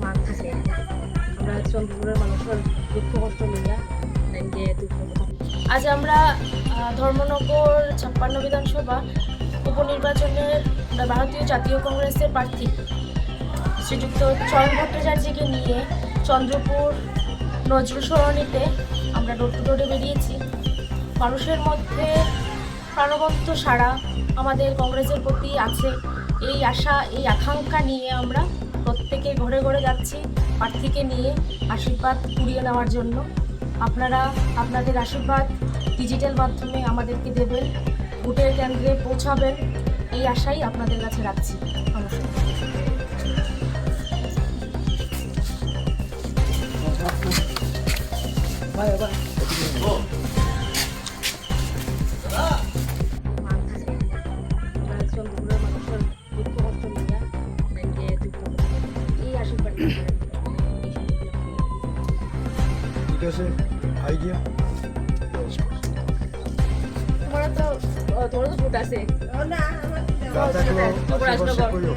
মান থাকে আমরা চন্দ্রপুরের মানুষের দুঃখ কষ্ট লইয়া তাইকে আজ আমরা ধর্মনগর 56 বিধানসভা উপনির্বাচনের ভারতীয় জাতীয় কংগ্রেসের প্রার্থী শ্রীযুক্ত চয়ন ভট্টাচার্যকে নিয়ে চন্দ্রপুর নজরুল সরণিতে আমরা ডোর টু ডোরে বেরিয়েছি। মানুষের মধ্যে প্রাণবন্ত সাড়া আমাদের কংগ্রেসের প্রতি আছে, এই আশা এই আকাঙ্ক্ষা নিয়ে আমরা প্রত্যেকে ঘরে ঘরে যাচ্ছি প্রার্থীকে নিয়ে আশীর্বাদ কুড়িয়ে নেওয়ার জন্য। আপনারা আপনাদের আশীর্বাদ ডিজিটাল মাধ্যমে আমাদেরকে দেবেন, ভোটের কেন্দ্রে পৌঁছাবেন, এই আশাই আপনাদের কাছে রাখছি। নমস্কার। চন্দ্রপুরের মানুষের দুঃখ কষ্ট লইয়া তাইকে এই আশীর্বাদ ঠিক আছে আইডিয়া তোমার তো ভোট আছে আশীর্বাদ করিও।